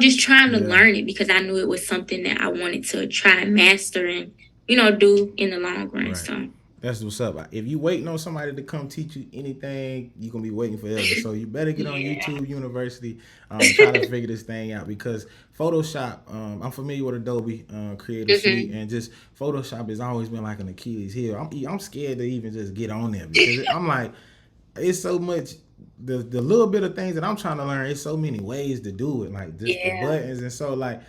just trying to Yeah. learn it because I knew it was something that I wanted to try and master and, do in the long run. Right. So That's what's up. If you waiting on somebody to come teach you anything, you're gonna be waiting forever. So you better get on yeah. YouTube University, try to figure this thing out because Photoshop, I'm familiar with Adobe Creative Suite, and just Photoshop has always been like an Achilles heel. I'm scared to even just get on there because I'm like, it's so much the little bit of things that I'm trying to learn. It's so many ways to do it, like just the Yeah. buttons, and so like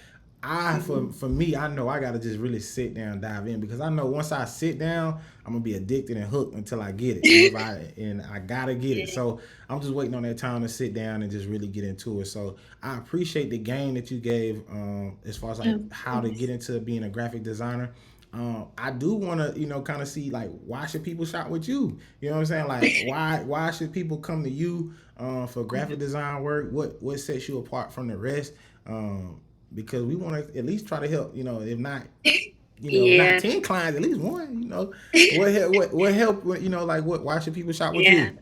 for me, I know I gotta just really sit down, dive in because I know once I sit down, I'm gonna be addicted and hooked until I get it. And I gotta get it. So I'm just waiting on that time to sit down and just really get into it. So I appreciate the game that you gave as far as like how to get into being a graphic designer. I do want to, kind of see like why should people shop with you? You know what I'm saying? Like why should people come to you for graphic design work? What sets you apart from the rest? Because we want to at least try to help. If not, if not Yeah. 10 clients, at least one. What help? Like what? Why should people shop with Yeah. you?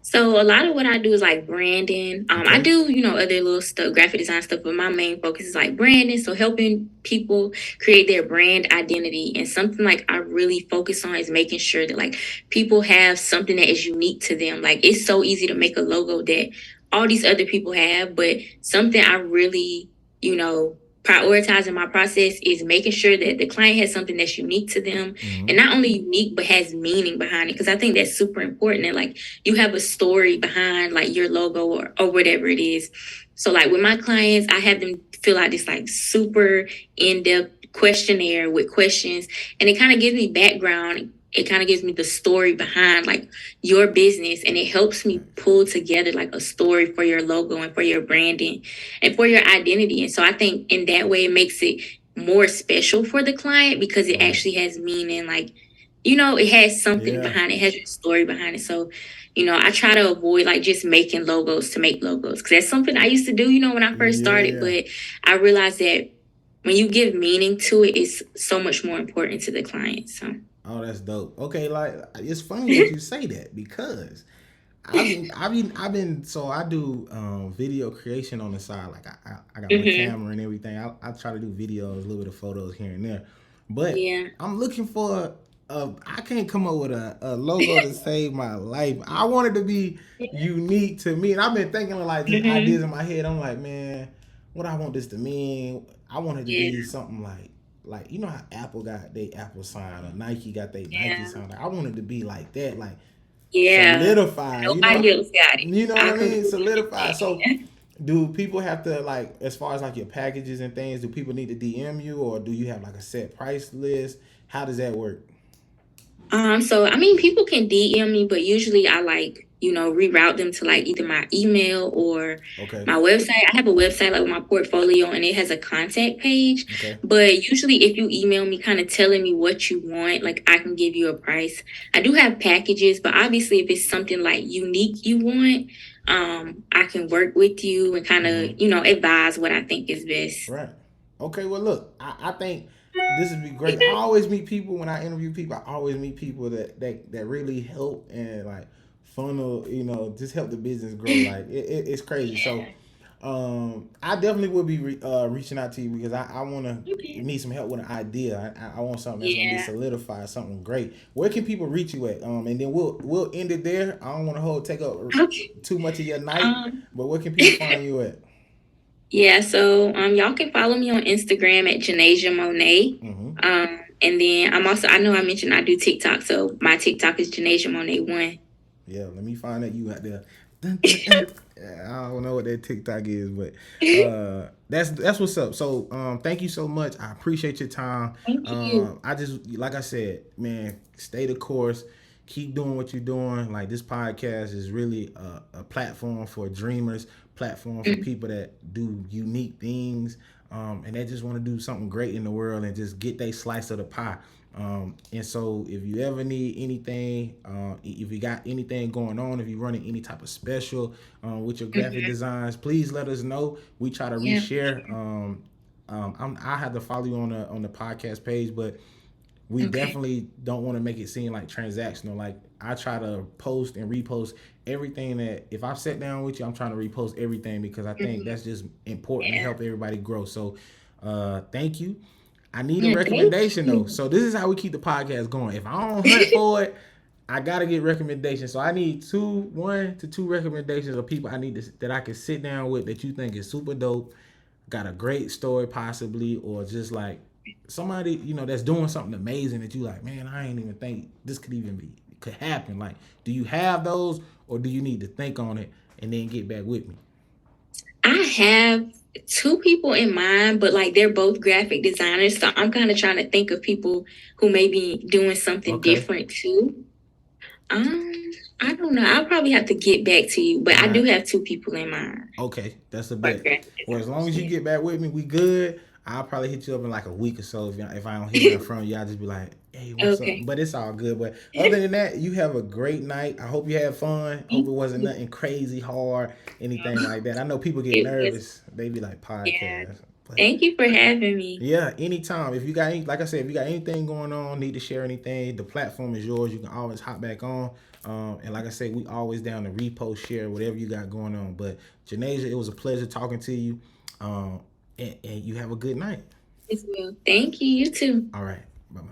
So a lot of what I do is like branding. I Okay. do, other little stuff, graphic design stuff, but my main focus is like branding. So helping people create their brand identity. And something like I really focus on is making sure that like people have something that is unique to them. Like it's so easy to make a logo that all these other people have, but something I really, prioritize in my process is making sure that the client has something that's unique to them, and not only unique but has meaning behind it, because I think that's super important. And like you have a story behind like your logo or whatever it is. So like with my clients, I have them fill out this like super in-depth questionnaire with questions, and it kind of gives me background. It kind of gives me the story behind like your business, and it helps me pull together like a story for your logo and for your branding and for your identity. And so I think in that way it makes it more special for the client because it Right. actually has meaning. Like, it has something Yeah. behind it, has a story behind it. So, I try to avoid like just making logos to make logos because that's something I used to do, when I first started. Yeah. But I realized that when you give meaning to it, it's so much more important to the client. So, Oh, that's dope. Okay, like it's funny that you say that because I've been so I do video creation on the side. Like I got my mm-hmm. camera and everything. I try to do videos, a little bit of photos here and there. But Yeah. I'm looking for I can't come up with a logo to save my life. I want it to be unique to me. And I've been thinking of like just ideas Mm-hmm. in my head. I'm like, man, what I want this to mean. I want it to Yeah. be something like how Apple got their Apple sign or Nike got their Nike Yeah. sign. Like, I want it to be like that. Like Yeah. solidify. Nobody else got it. You know what I I mean? completely Solidify. So, understand. do people have to like, as far as like your packages and things? Do people need to DM you, or do you have like a set price list? How does that work? So I mean, people can DM me, but usually I like, reroute them to like either my email or Okay. my website. I have a website like with my portfolio, and it has a contact page. Okay. But usually if you email me kind of telling me what you want, like I can give you a price. I do have packages, but obviously if it's something like unique you want, I can work with you and kind of, advise what I think is best. Right. Okay. Well, look, I think this would be great. I always meet people when I interview people. I always meet people that really help and like funnel, just help the business grow. Like it's crazy. So, Yeah. I definitely will be reaching out to you because I want to Okay. need some help with an idea. I want something that's gonna be Yeah. solidified, something great. Where can people reach you at? And then we'll end it there. I don't want to take up Okay. too much of your night, Um, but where can people find you at? yeah, so y'all can follow me on Instagram at Janaizha Monet. Mm-hmm. And then I know I mentioned I do TikTok, so my TikTok is Janaizha Monet 1. Yeah, let me find out you out there. Dun, dun, dun. Yeah, I don't know what that TikTok is, but that's what's up. So thank you so much. I appreciate your time. Thank you. I just like I said, man, stay the course. Keep doing what you're doing. Like this podcast is really a platform for dreamers, platform for Mm, people that do unique things, and they just want to do something great in the world and just get their slice of the pie. And so if you ever need anything, if you got anything going on, if you're running any type of special with your graphic mhm. designs, please let us know. We try to Yeah. reshare. I have to follow you on the podcast page, but we Okay. definitely don't want to make it seem like transactional. Like I try to post and repost everything that if I've sat down with you, I'm trying to repost everything because I think Mhm. that's just important to Yeah. help everybody grow. So thank you. I need a Yeah. Thank recommendation though. you. So this is how we keep the podcast going. If I don't hunt for it, I gotta get recommendations. So I need 1 to 2 recommendations of people I need that I can sit down with that you think is super dope, got a great story possibly, or just like somebody that's doing something amazing that you like. Man, I ain't even think this could happen. Like, do you have those, or do you need to think on it and then get back with me? I have two people in mind, but like they're both graphic designers. So I'm kind of trying to think of people who may be doing something Okay. different too. Um, I don't know. I'll probably have to get back to you, but All I do right. have two people in mind Okay, that's a for bet. graphic Well, as long designers. as you Yeah. get back with me, we good. I'll probably hit you up in like a week or so. If I don't hear nothing from you, I'll just be like, "Hey, what's up?" Okay. But it's all good. But other than that, you have a great night. I hope you had fun. Hope Thank it wasn't you. nothing crazy hard, anything like that. I know people get It was, nervous. They be like yeah. podcast, but Thank you for having me. yeah, anytime. If you got like I said, if you got anything going on, need to share anything, the platform is yours. You can always hop back on. And like I said, we always down to repost, share whatever you got going on. But Janaizha, it was a pleasure talking to you. Um, and you have a good night. As well. Thank you. You too. All right, bye bye.